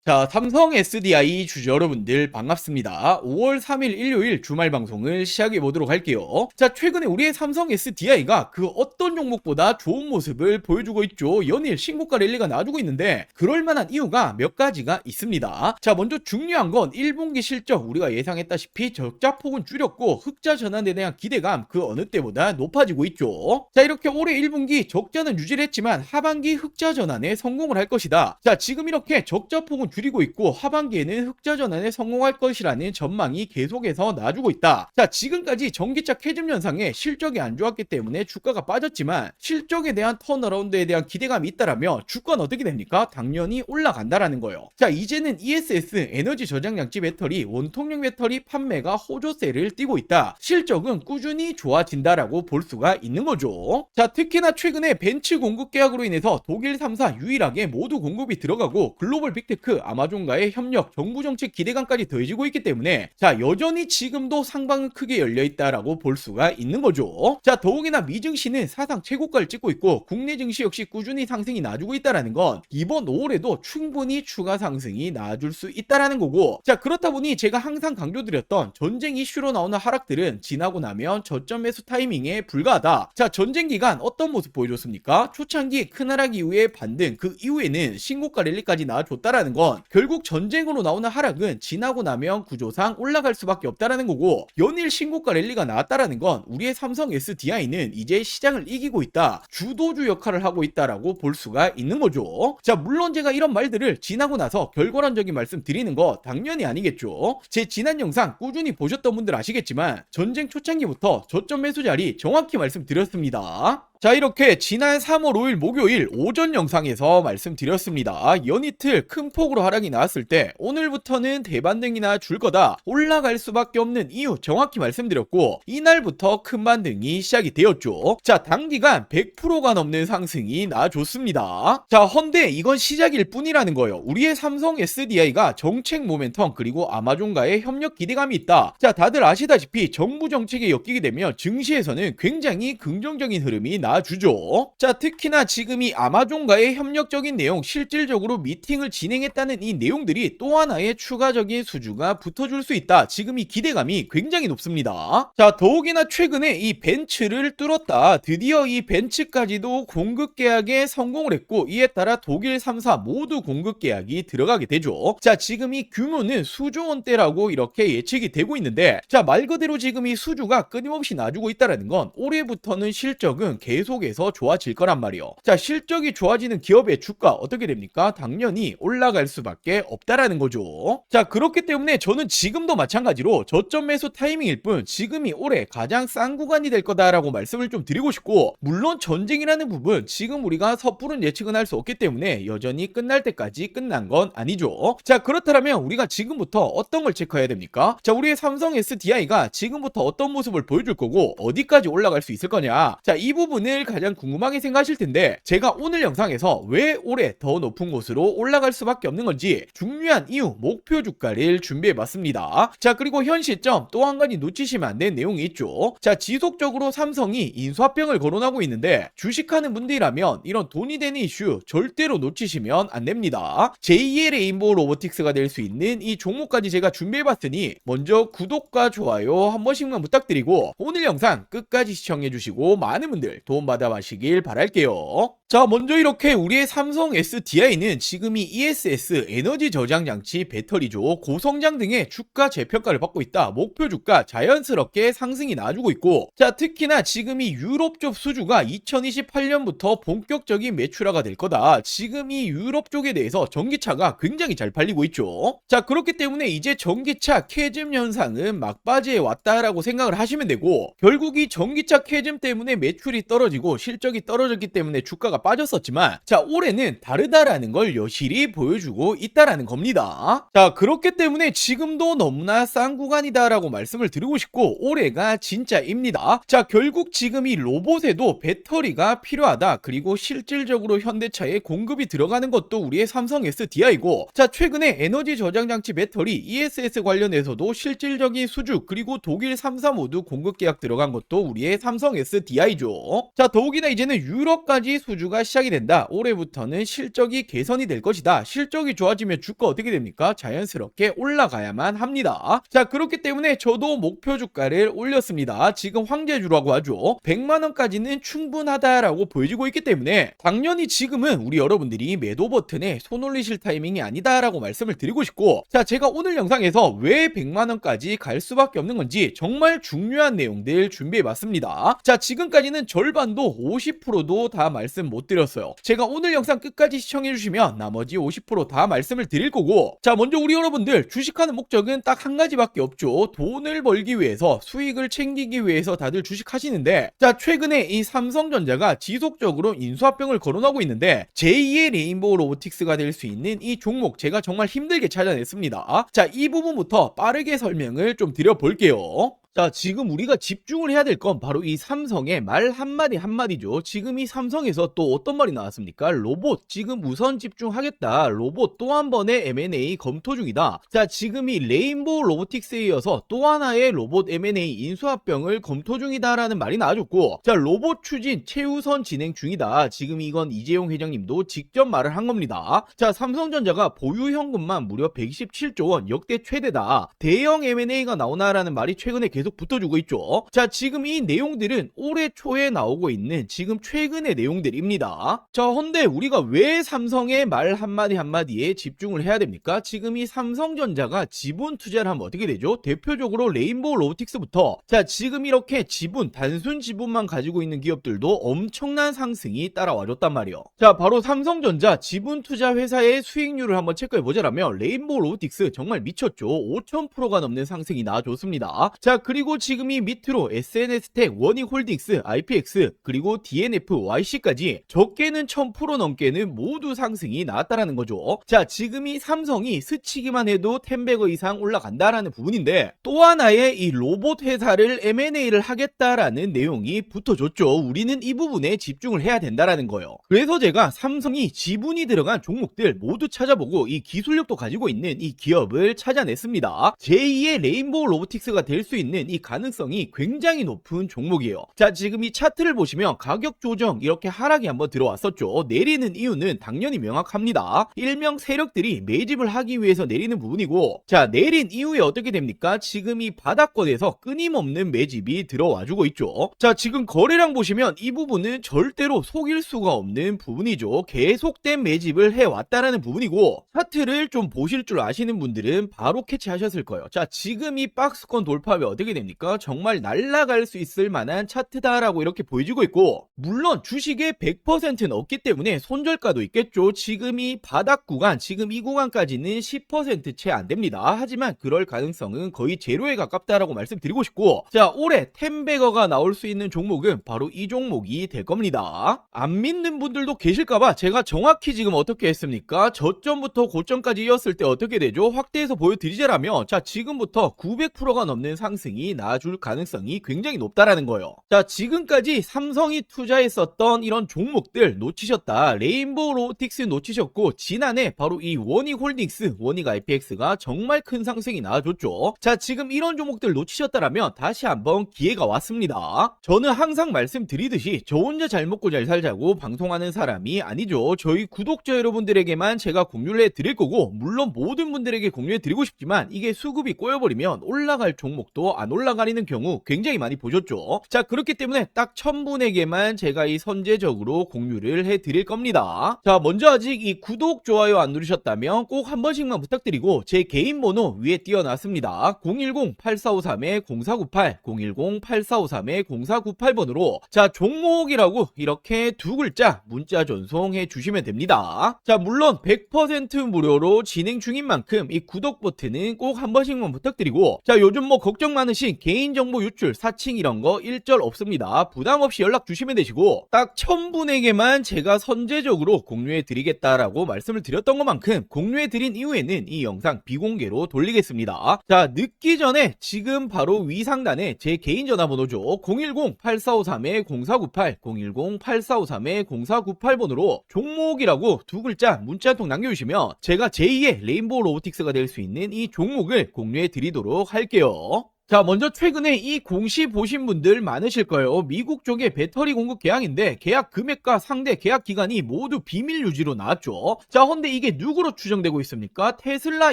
자, 삼성 SDI 주주 여러분들 반갑습니다. 5월 3일 일요일 주말 방송을 시작해 보도록 할게요. 자, 최근에 우리의 삼성 SDI가 그 어떤 종목보다 좋은 모습을 보여주고 있죠. 연일 신고가 랠리가 나와주고 있는데 그럴 만한 이유가 몇 가지가 있습니다. 자, 먼저 중요한 건 1분기 실적 우리가 예상했다시피 적자폭은 줄였고 흑자 전환에 대한 기대감 그 어느 때보다 높아지고 있죠. 자, 이렇게 올해 1분기 적자는 유지를 했지만 하반기 흑자 전환에 성공을 할 것이다. 자, 지금 이렇게 적자폭은 줄이고 있고 하반기에는 흑자 전환에 성공할 것이라는 전망이 계속해서 나와주고 있다. 자, 지금까지 전기차 캐즘 현상에 실적이 안 좋았기 때문에 주가가 빠졌지만 실적에 대한 턴어라운드에 대한 기대감이 있다라면 주가는 어떻게 됩니까? 당연히 올라간다라는 거예요. 자, 이제는 ESS 에너지 저장 장치 배터리 원통형 배터리 판매가 호조세를 띠고 있다. 실적은 꾸준히 좋아진다라고 볼 수가 있는 거죠. 자, 특히나 최근에 벤츠 공급 계약으로 인해서 독일 3사 유일하게 모두 공급이 들어가고 글로벌 빅테크 아마존과의 협력, 정부 정책 기대감까지 더해지고 있기 때문에 자, 여전히 지금도 상방은 크게 열려있다라고 볼 수가 있는 거죠. 자, 더욱이나 미증시는 사상 최고가를 찍고 있고 국내 증시 역시 꾸준히 상승이 나와주고 있다라는 건 이번 5월에도 충분히 추가 상승이 나와줄 수 있다라는 거고, 자, 그렇다 보니 제가 항상 강조드렸던 전쟁 이슈로 나오는 하락들은 지나고 나면 저점 매수 타이밍에 불과하다. 자, 전쟁 기간 어떤 모습 보여줬습니까? 초창기 큰 하락 이후에 반등, 그 이후에는 신고가 랠리까지 나와줬다라는 건 결국 전쟁으로 나오는 하락은 지나고 나면 구조상 올라갈 수밖에 없다라는 거고, 연일 신고가 랠리가 나왔다라는 건 우리의 삼성 SDI는 이제 시장을 이기고 있다, 주도주 역할을 하고 있다라고 볼 수가 있는 거죠. 자, 물론 제가 이런 말들을 지나고 나서 결과론적인 말씀 드리는 거 당연히 아니겠죠. 제 지난 영상 꾸준히 보셨던 분들 아시겠지만 전쟁 초창기부터 저점 매수 자리 정확히 말씀드렸습니다. 자, 이렇게 지난 3월 5일 목요일 오전 영상에서 말씀드렸습니다. 연이틀 큰 폭으로 하락이 나왔을 때 오늘부터는 대반등이나 줄 거다, 올라갈 수밖에 없는 이유 정확히 말씀드렸고 이날부터 큰 반등이 시작이 되었죠. 자, 단기간 100%가 넘는 상승이 나와줬습니다. 자, 헌데 이건 시작일 뿐이라는 거예요. 우리의 삼성 SDI가 정책 모멘텀 그리고 아마존과의 협력 기대감이 있다. 자, 다들 아시다시피 정부 정책에 엮이게 되면 증시에서는 굉장히 긍정적인 흐름이 나와주죠. 자, 특히나 지금 이 아마존과의 협력적인 내용, 실질적으로 미팅을 진행했다는 이 내용들이 또 하나의 추가적인 수주가 붙어줄 수 있다. 지금 이 기대감이 굉장히 높습니다. 자, 더욱이나 최근에 이 벤츠를 뚫었다. 드디어 이 벤츠까지도 공급 계약에 성공을 했고 이에 따라 독일 3사 모두 공급 계약이 들어가게 되죠. 자, 지금 이 규모는 수조 원대라고 이렇게 예측이 되고 있는데, 자, 말 그대로 지금 이 수주가 끊임없이 나주고 있다는 건 올해부터는 실적은 계속해서 좋아질 거란 말이에요. 자, 실적이 좋아지는 기업의 주가 어떻게 됩니까? 당연히 올라갈 수밖에 없다라는 거죠. 자, 그렇기 때문에 저는 지금도 마찬가지로 저점 매수 타이밍일 뿐 지금이 올해 가장 싼 구간이 될 거다라고 말씀을 좀 드리고 싶고, 물론 전쟁이라는 부분 지금 우리가 섣부른 예측은 할 수 없기 때문에 여전히 끝날 때까지 끝난 건 아니죠. 자, 그렇다면 우리가 지금부터 어떤 걸 체크해야 됩니까? 자, 우리의 삼성 SDI가 지금부터 어떤 모습을 보여줄 거고 어디까지 올라갈 수 있을 거냐? 자, 이 부분을 가장 궁금하게 생각하실 텐데 제가 오늘 영상에서 왜 올해 더 높은 곳으로 올라갈 수밖에 없는 건지 중요한 이유, 목표 주가를 준비해 봤습니다. 자, 그리고 현 시점 또 한 가지 놓치시면 안 되는 내용이 있죠. 자, 지속적으로 삼성이 인수합병을 거론하고 있는데 주식하는 분들이라면 이런 돈이 되는 이슈 절대로 놓치시면 안 됩니다. 제2의 레인보우 로보틱스가 될 수 있는 이 종목까지 제가 준비해 봤으니 먼저 구독과 좋아요 한 번씩만 부탁드리고 오늘 영상 끝까지 시청해 주시고 많은 분들 도움받아 가시길 바랄게요. 자, 먼저 이렇게 우리의 삼성 SDI는 지금 이 ESS 에너지 저장 장치 배터리죠, 고성장 등의 주가 재평가를 받고 있다. 목표 주가 자연스럽게 상승이 나와주고 있고, 자, 특히나 지금 이 유럽 쪽 수주가 2028년부터 본격적인 매출화가 될 거다. 지금 이 유럽 쪽에 대해서 전기차가 굉장히 잘 팔리고 있죠. 자, 그렇기 때문에 이제 전기차 캐즘 현상은 막바지에 왔다라고 생각을 하시면 되고, 결국 이 전기차 캐즘 때문에 매출이 떨어지고 실적이 떨어졌기 때문에 주가가 빠졌었지만 자, 올해는 다르다라는 걸 여실히 보여주고 있다라는 겁니다. 자, 그렇기 때문에 지금도 너무나 싼 구간이다라고 말씀을 드리고 싶고 올해가 진짜입니다. 자, 결국 지금 이 로봇에도 배터리가 필요하다. 그리고 실질적으로 현대차에 공급이 들어가는 것도 우리의 삼성 SDI고, 자, 최근에 에너지 저장 장치 배터리 ESS 관련해서도 실질적인 수주 그리고 독일 3사 모두 공급 계약 들어간 것도 우리의 삼성 SDI죠. 자, 더욱이나 이제는 유럽까지 수주가 시작이 된다. 올해부터는 실적이 개선이 될 것이다. 실적이 좋아지면 주가 어떻게 됩니까? 자연스럽게 올라가야만 합니다. 자, 그렇기 때문에 저도 목표 주가를 올렸습니다. 지금 황제주라고 하죠. 100만원까지는 충분하다라고 보여지고 있기 때문에 당연히 지금은 우리 여러분들이 매도 버튼에 손 올리실 타이밍이 아니다라고 말씀을 드리고 싶고, 자, 제가 오늘 영상에서 왜 100만원까지 갈 수밖에 없는 건지 정말 중요한 내용들 준비해봤습니다. 자, 지금까지는 절반도 50%도 다 말씀 못 드렸어요. 제가 오늘 영상 끝까지 시청해주시면 나머지 50% 다 말씀을 드릴 거고, 자, 먼저 우리 여러분들 주식하는 목적은 딱 한 가지밖에 없죠. 돈을 벌기 위해서, 수익을 챙기기 위해서 다들 주식하시는데, 자, 최근에 이 삼성전자가 지속적으로 인수합병을 거론하고 있는데 제2의 레인보우 로보틱스가 될 수 있는 이 종목 제가 정말 힘들게 찾아냈습니다. 자, 이 부분부터 빠르게 설명을 좀 드려볼게요. 자, 지금 우리가 집중을 해야 될 건 바로 이 삼성의 말 한마디 한마디죠. 지금 이 삼성에서 또 어떤 말이 나왔습니까? 로봇 지금 우선 집중하겠다. 로봇 또 한 번의 M&A 검토 중이다. 자, 지금 이 레인보우 로보틱스에 이어서 또 하나의 로봇 M&A 인수합병을 검토 중이다라는 말이 나와줬고, 자, 로봇 추진 최우선 진행 중이다. 지금 이건 이재용 회장님도 직접 말을 한 겁니다. 자, 삼성전자가 보유 현금만 무려 127조 원, 역대 최대다. 대형 M&A가 나오나라는 말이 최근에 계속 붙어주고 있죠. 자, 지금 이 내용들은 올해 초에 나오고 있는 지금 최근의 내용들입니다. 자, 헌데 우리가 왜 삼성의 말 한마디 한마디에 집중을 해야 됩니까? 지금 이 삼성전자가 지분 투자를 하면 어떻게 되죠? 대표적으로 레인보우 로보틱스부터, 자, 지금 이렇게 지분, 단순 지분만 가지고 있는 기업들도 엄청난 상승이 따라와줬단 말이에요. 자, 바로 삼성전자 지분 투자 회사의 수익률을 한번 체크해보자라면 레인보우 로보틱스 정말 미쳤죠. 5000%가 넘는 상승이 나와줬습니다. 자, 그리고 지금 이 밑으로 SNS텍, 원익홀딩스, IPX, 그리고 DNF, YC까지 적게는 1000% 넘게는 모두 상승이 나왔다라는 거죠. 자, 지금 이 삼성이 스치기만 해도 10배거 이상 올라간다라는 부분인데, 또 하나의 이 로봇 회사를 M&A를 하겠다라는 내용이 붙어줬죠. 우리는 이 부분에 집중을 해야 된다라는 거예요. 그래서 제가 삼성이 지분이 들어간 종목들 모두 찾아보고 이 기술력도 가지고 있는 이 기업을 찾아냈습니다. 제2의 레인보우 로보틱스가 될 수 있는 이 가능성이 굉장히 높은 종목이에요. 자, 지금 이 차트를 보시면 가격 조정 이렇게 하락이 한번 들어왔었죠. 내리는 이유는 당연히 명확합니다. 일명 세력들이 매집을 하기 위해서 내리는 부분이고, 자, 내린 이후에 어떻게 됩니까? 지금 이 바닥권에서 끊임없는 매집이 들어와주고 있죠. 자, 지금 거래량 보시면 이 부분은 절대로 속일 수가 없는 부분이죠. 계속된 매집을 해왔다라는 부분이고, 차트를 좀 보실 줄 아시는 분들은 바로 캐치하셨을 거예요. 자, 지금 이 박스권 돌파 후에 어떻게 됩니까? 정말 날아갈 수 있을 만한 차트다라고 이렇게 보여지고 있고, 물론 주식의 100%는 없기 때문에 손절가도 있겠죠. 지금 이 바닥 구간, 지금 이 구간까지는 10% 채 안 됩니다. 하지만 그럴 가능성은 거의 제로에 가깝다라고 말씀드리고 싶고, 자, 올해 10배거가 나올 수 있는 종목은 바로 이 종목이 될 겁니다. 안 믿는 분들도 계실까봐 제가 정확히 지금 어떻게 했습니까? 저점부터 고점까지 이었을 때 어떻게 되죠? 확대해서 보여드리자라면, 자, 지금부터 900%가 넘는 상승이 나와줄 가능성이 굉장히 높다라는 거예요. 자, 지금까지 삼성이 투자했었던 이런 종목들 놓치셨다. 레인보우 로보틱스 놓치셨고, 지난해 바로 이 원익홀딩스, 원익 IPX가 정말 큰 상승이 나와줬죠. 자, 지금 이런 종목들 놓치셨다라면 다시 한번 기회가 왔습니다. 저는 항상 말씀드리듯이 저 혼자 잘 먹고 잘 살자고 방송하는 사람이 아니죠. 저희 구독자 여러분들에게만 제가 공유를 해드릴 거고, 물론 모든 분들에게 공유해드리고 싶지만 이게 수급이 꼬여버리면 올라갈 종목도 안 올라가리는 경우 굉장히 많이 보셨죠. 자, 그렇기 때문에 딱 1000분에게만 제가 이 선제적으로 공유를 해드릴 겁니다. 자, 먼저 아직 이 구독, 좋아요 안 누르셨다면 꼭 한 번씩만 부탁드리고, 제 개인 번호 위에 띄워놨습니다. 010-8453-0498, 010-8453-0498번으로 자, 종목이라고 이렇게 두 글자 문자 전송해 주시면 됩니다. 자, 물론 100% 무료로 진행 중인 만큼 이 구독 버튼은 꼭 한 번씩만 부탁드리고, 자, 요즘 뭐 걱정 많으신 개인정보 유출, 사칭 이런 거 일절 없습니다. 부담 없이 연락 주시면 되시고, 딱 1000분에게만 제가 선제적으로 공유해 드리겠다라고 말씀을 드렸던 것만큼 공유해 드린 이후에는 이 영상 비공개로 돌리겠습니다. 자, 늦기 전에 지금 바로 위 상단에 제 개인 전화번호죠. 010-8453-0498, 010-8453-0498번으로 종목이라고 두 글자 문자 한 통 남겨주시면 제가 제2의 레인보우 로보틱스가 될 수 있는 이 종목을 공유해 드리도록 할게요. 자, 먼저 최근에 이 공시 보신 분들 많으실 거예요. 미국 쪽의 배터리 공급 계약인데 계약 금액과 상대 계약 기간이 모두 비밀 유지로 나왔죠. 자, 근데 이게 누구로 추정되고 있습니까? 테슬라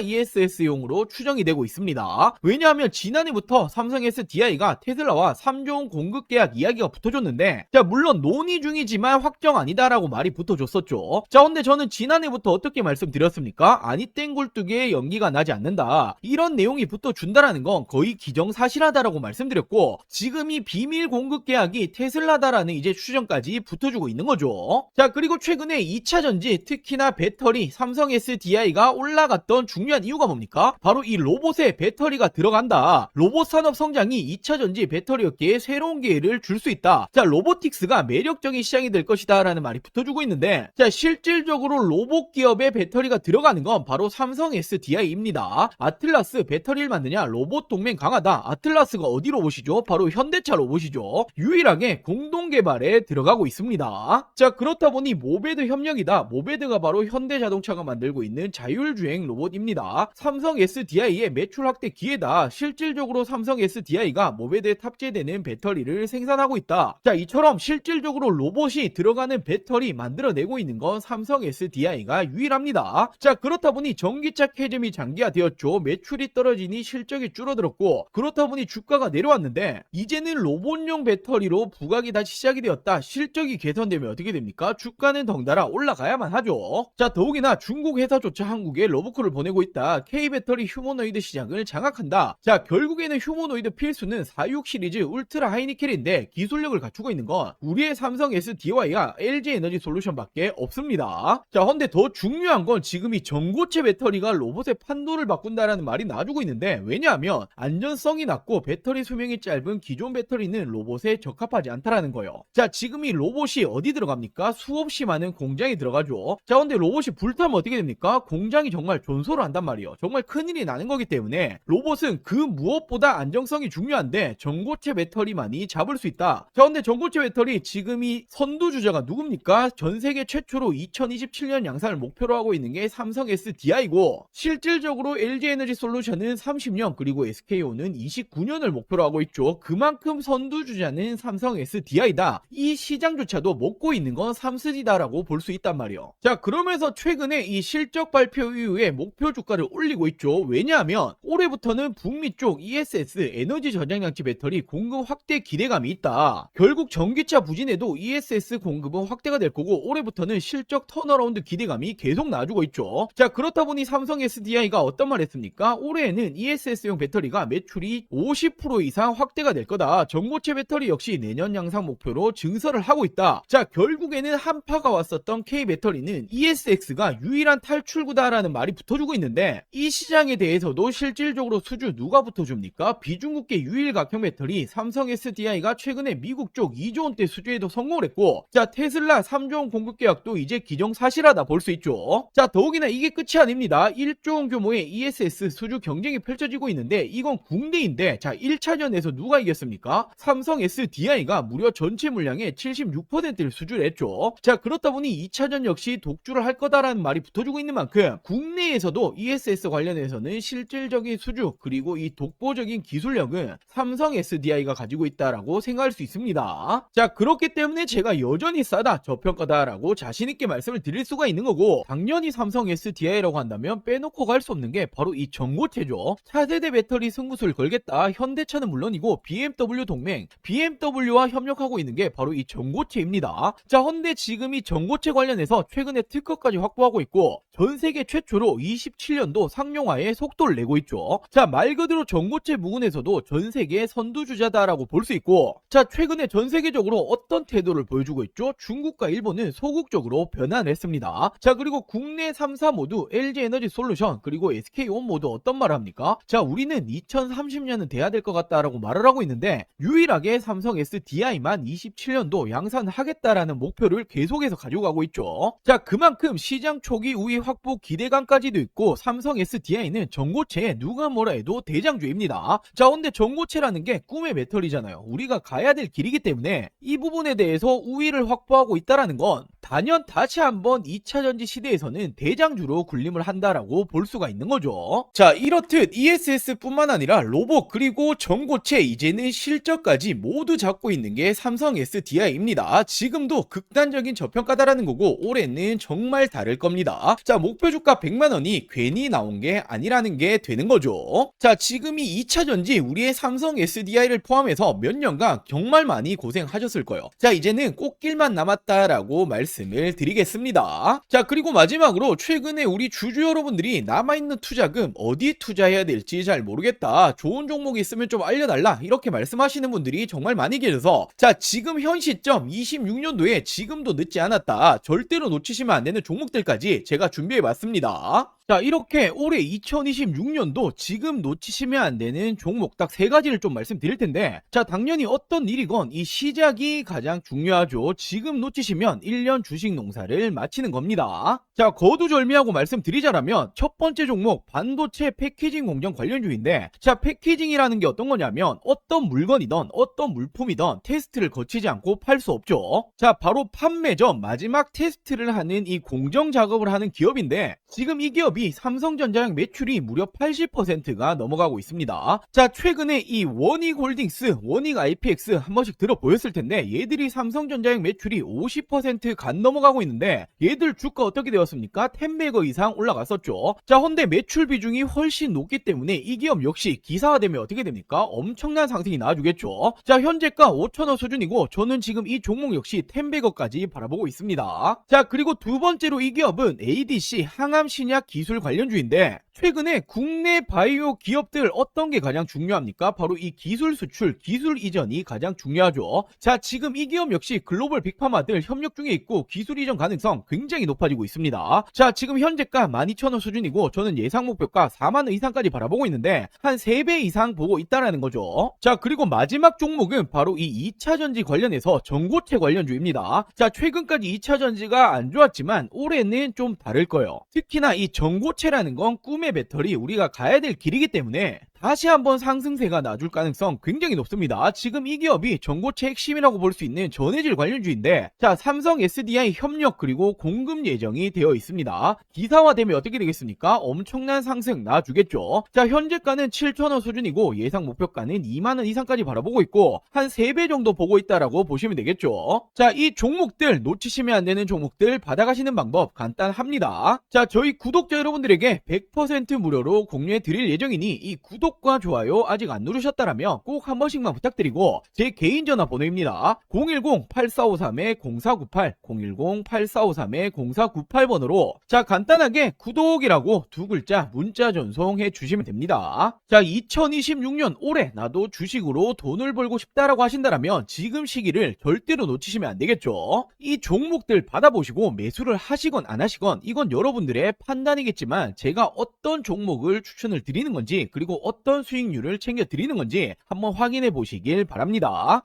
ESS용으로 추정이 되고 있습니다. 왜냐하면 지난해부터 삼성 SDI가 테슬라와 3조 원 공급 계약 이야기가 붙어줬는데, 자, 물론 논의 중이지만 확정 아니다라고 말이 붙어줬었죠. 자, 근데 저는 지난해부터 어떻게 말씀드렸습니까? 아니 땡굴뚝에 연기가 나지 않는다, 이런 내용이 붙어준다라는 건 거의 기정사실하다라고 말씀드렸고, 지금 이 비밀 공급 계약이 테슬라다라는 이제 추정까지 붙어주고 있는 거죠. 자, 그리고 최근에 2차 전지, 특히나 배터리, 삼성 SDI가 올라갔던 중요한 이유가 뭡니까? 바로 이 로봇에 배터리가 들어간다. 로봇 산업 성장이 2차 전지 배터리 업계에 새로운 기회를 줄 수 있다. 자, 로보틱스가 매력적인 시장이 될 것이다 라는 말이 붙어주고 있는데, 자, 실질적으로 로봇 기업에 배터리가 들어가는 건 바로 삼성 SDI입니다. 아틀라스 배터리를 만드냐? 로봇 동맹 강하다. 아틀라스가 어디 로봇이죠? 바로 현대차 로봇이죠. 유일하게 공동 개발에 들어가고 있습니다. 자, 그렇다 보니 모베드 협력이다. 모베드가 바로 현대자동차가 만들고 있는 자율주행 로봇입니다. 삼성 SDI의 매출 확대 기회다. 실질적으로 삼성 SDI가 모베드에 탑재되는 배터리를 생산하고 있다. 자, 이처럼 실질적으로 로봇이 들어가는 배터리 만들어내고 있는 건 삼성 SDI가 유일합니다. 자, 그렇다 보니 전기차 캐즘이 장기화되었죠. 매출이 떨어지니 실적이 줄어들었고, 그렇다 보니 주가가 내려왔는데, 이제는 로봇용 배터리로 부각이 다시 시작이 되었다. 실적이 개선되면 어떻게 됩니까? 주가는 덩달아 올라가야만 하죠. 자, 더욱이나 중국 회사조차 한국에 러브콜을 보내고 있다. K배터리 휴머노이드 시장을 장악한다. 자, 결국에는 휴머노이드 필수는 46 시리즈 울트라 하이니켈인데 기술력을 갖추고 있는 건 우리의 삼성 SDI와 LG에너지 솔루션밖에 없습니다. 자, 근데 더 중요한 건 지금 이 전고체 배터리가 로봇의 판도를 바꾼다라는 말이 나와주고 있는데, 왜냐하면 안전성이 낮고 배터리 수명이 짧은 기존 배터리는 로봇에 적합하지 않다라는 거예요. 자, 지금 이 로봇이 어디 들어갑니까? 수없이 많은 공장이 들어가죠. 자, 근데 로봇이 불타면 어떻게 됩니까? 공장이 정말 존소를 한단 말이에요. 정말 큰일이 나는 거기 때문에 로봇은 그 무엇보다 안정성이 중요한데 전고체 배터리만이 잡을 수 있다. 자, 근데 전고체 배터리 지금 이 선두주자가 누굽니까? 전 세계 최초로 2027년 양산을 목표로 하고 있는 게 삼성 SDI고, 실질적으로 LG에너지 솔루션은 30년, 그리고 SK온은 29년을 목표로 하고 있죠. 그만큼 선두주자는 삼성 SDI다. 이 시장조차도 먹고 있는 건 삼스디다라고 볼 수 있단 말이에요. 자, 그러면서 최근에 이 실적 발표 이후에 목표 주가를 올리고 있죠. 왜냐하면 올해부터는 북미 쪽 ESS 에너지 저장장치 배터리 공급 확대 기대감이 있다. 결국 전기차 부진에도 ESS 공급은 확대가 될 거고, 올해부터는 실적 턴어라운드 기대감이 계속 나와주고 있죠. 자, 그렇다 보니 삼성 SDI가 어떤 말 했습니까? 올해에는 ESS용 배터리가 매출이 50% 이상 확대가 될 거다. 전고체 배터리 역시 내년 양상 목표로 증설을 하고 있다. 자, 결국에는 한파가 왔었던 K배터리는 ESX가 유일한 탈출구다라는 말이 붙어주고 있는데, 이 시장에 대해서도 실질적으로 수주 누가 붙어줍니까? 비중국계 유일 각형 배터리 삼성 SDI가 최근에 미국 쪽 2조 원대 수주에도 성공을 했고, 자, 테슬라 3조 원 공급 계약도 이제 기정사실하다 볼 수 있죠. 자, 더욱이나 이게 끝이 아닙니다. 1조 원 규모의 ESS 수주 경쟁이 펼쳐지고 있는데, 이건 국내인데, 자, 1차전에서 누가 이겼습니까? 삼성 SDI가 무려 전체 물량의 76%를 수주를 했죠. 자, 그렇다 보니 2차전 역시 독주를 할 거다라는 말이 붙어주고 있는 만큼 국내에서도 ESS 관련해서는 실질적인 수주, 그리고 이 독보적인 기술력은 삼성 SDI가 가지고 있다라고 생각할 수 있습니다. 자, 그렇기 때문에 제가 여전히 싸다, 저평가다라고 자신있게 말씀을 드릴 수가 있는 거고, 당연히 삼성 SDI라고 한다면 빼놓고 갈 수 없는 게 바로 이 전고체죠. 차세대 배터리 승부수를 걸겠다. 현대차는 물론이고 BMW 동맹, BMW와 협력하고 있는 게 바로 이 전고체입니다. 자, 헌데 지금 이 전고체 관련해서 최근에 특허까지 확보하고 있고, 전 세계 최초로 27년도 상용화에 속도를 내고 있죠. 자, 말 그대로 전고체 부분에서도 전 세계 선두주자다라고 볼 수 있고, 자, 최근에 전 세계적으로 어떤 태도를 보여주고 있죠? 중국과 일본은 소극적으로 변환을 했습니다. 자, 그리고 국내 3사 모두 LG에너지 솔루션 그리고 SK온 모두 어떤 말을 합니까? 자, 우리는 2030년은 돼야 될 것 같다라고 말을 하고 있는데, 유일하게 삼성 SDI만 27년도 양산하겠다라는 목표를 계속해서 가지고 가고 있죠. 자, 그만큼 시장 초기 우위 확보 기대감까지도 있고, 삼성 SDI는 전고체에 누가 뭐라 해도 대장주입니다. 자, 근데 전고체라는 게 꿈의 배터리잖아요. 우리가 가야 될 길이기 때문에 이 부분에 대해서 우위를 확보하고 있다라는 건 단연 다시 한번 2차 전지 시대에서는 대장주로 군림을 한다라고 볼 수가 있는 거죠. 자, 이렇듯 ESS 뿐만 아니라 로봇 보복 그리고 전고체 이제는 실적까지 모두 잡고 있는 게 삼성 SDI입니다. 지금도 극단적인 저평가다라는 거고 올해는 정말 다를 겁니다. 자, 목표 주가 100만원이 괜히 나온 게 아니라는 게 되는 거죠. 자, 지금이 2차전지 우리의 삼성 SDI를 포함해서 몇 년간 정말 많이 고생하셨을 거예요. 자, 이제는 꽃길만 남았다라고 말씀을 드리겠습니다. 자, 그리고 마지막으로 최근에 우리 주주 여러분들이 남아있는 투자금 어디 투자해야 될지 잘 모르겠다, 좋은 종목이 있으면 좀 알려달라, 이렇게 말씀하시는 분들이 정말 많이 계셔서, 자, 지금 현 시점 26년도에 지금도 늦지 않았다, 절대로 놓치시면 안 되는 종목들까지 제가 준비해 봤습니다. 자, 이렇게 올해 2026년도 지금 놓치시면 안 되는 종목 딱 3가지를 좀 말씀드릴 텐데, 자, 당연히 어떤 일이건 이 시작이 가장 중요하죠. 지금 놓치시면 1년 주식 농사를 마치는 겁니다. 자, 거두절미하고 말씀드리자라면 첫 번째 종목 반도체 패키징 공정 관련주인데, 자, 패키징이라는 게 어떤 거냐면 어떤 물건이든 어떤 물품이든 테스트를 거치지 않고 팔 수 없죠. 자, 바로 판매 전 마지막 테스트를 하는 이 공정 작업을 하는 기업인데, 지금 이 기업이 삼성전자의 매출이 무려 80%가 넘어가고 있습니다. 자, 최근에 이 원익홀딩스, 원익 IPX 한 번씩 들어보였을 텐데, 얘들이 삼성전자의 매출이 50% 간 넘어가고 있는데, 얘들 주가 어떻게 되었습니까? 10배거 이상 올라갔었죠. 자, 헌데 매출 비중이 훨씬 높기 때문에 이 기업 역시 기사화되면 어떻게 됩니까? 엄청난 상승이 나와주겠죠. 자, 현재가 5,000원 수준이고 저는 지금 이 종목 역시 10배거까지 바라보고 있습니다. 자, 그리고 두 번째로 이 기업은 ADC 항암신약 기술 관련주인데, 최근에 국내 바이오 기업들 어떤 게 가장 중요합니까? 바로 이 기술 수출, 기술 이전이 가장 중요하죠. 자, 지금 이 기업 역시 글로벌 빅파마들 협력 중에 있고 기술 이전 가능성 굉장히 높아지고 있습니다. 자, 지금 현재가 12,000원 수준이고 저는 예상 목표가 4만원 이상까지 바라보고 있는데 한 3배 이상 보고 있다라는 거죠. 자, 그리고 마지막 종목은 바로 이 2차전지 관련해서 전고체 관련주입니다. 자, 최근까지 2차전지가 안 좋았지만 올해는 좀 다를 거예요. 특히나 이 전고체라는 건 꿈의 배터리, 우리가 가야 될 길이기 때문에 다시 한번 상승세가 나줄 가능성 굉장히 높습니다. 지금 이 기업이 전고체 핵심이라고 볼 수 있는 전해질 관련주인데, 자, 삼성 SDI 협력 그리고 공급 예정이 되어 있습니다. 기사화되면 어떻게 되겠습니까? 엄청난 상승 나주겠죠. 자, 현재가는 7,000원 수준이고 예상 목표가는 2만원 이상까지 바라보고 있고 한 3배 정도 보고 있다라고 보시면 되겠죠. 자, 이 종목들 놓치시면 안 되는 종목들 받아가시는 방법 간단합니다. 자, 저희 구독자 여러분들에게 100% 무료로 공유해 드릴 예정이니 이 구독과 좋아요 아직 안 누르셨다라면 꼭 한 번씩만 부탁드리고, 제 개인 전화번호입니다. 010-8453-0498 010-8453-0498번으로 자, 간단하게 구독이라고 두 글자 문자 전송해 주시면 됩니다. 자, 2026년 올해 나도 주식으로 돈을 벌고 싶다라고 하신다라면 지금 시기를 절대로 놓치시면 안 되겠죠. 이 종목들 받아보시고 매수를 하시건 안 하시건 이건 여러분들의 판단이겠지만, 제가 어떤 종목을 추천을 드리는 건지 그리고 어떤 수익률을 챙겨 드리는 건지 한번 확인해 보시길 바랍니다.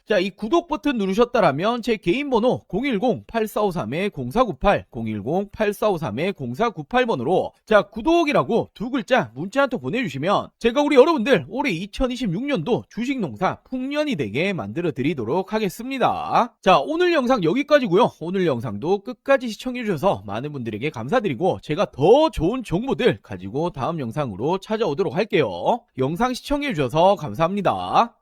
자, 이 구독 버튼 누르셨다라면 제 개인 번호 010-8453-0498 010-8453-0498번으로 자, 구독이라고 두 글자 문자 한 통 보내주시면 제가 우리 여러분들 올해 2026년도 주식농사 풍년이 되게 만들어 드리도록 하겠습니다. 자, 오늘 영상 여기까지고요. 오늘 영상도 끝까지 시청해 주셔서 많은 분들에게 감사드리고 제가 더 좋은 정보들 가지고 다음 영상으로 찾아오도록 할게요. 영상 시청해 주셔서 감사합니다.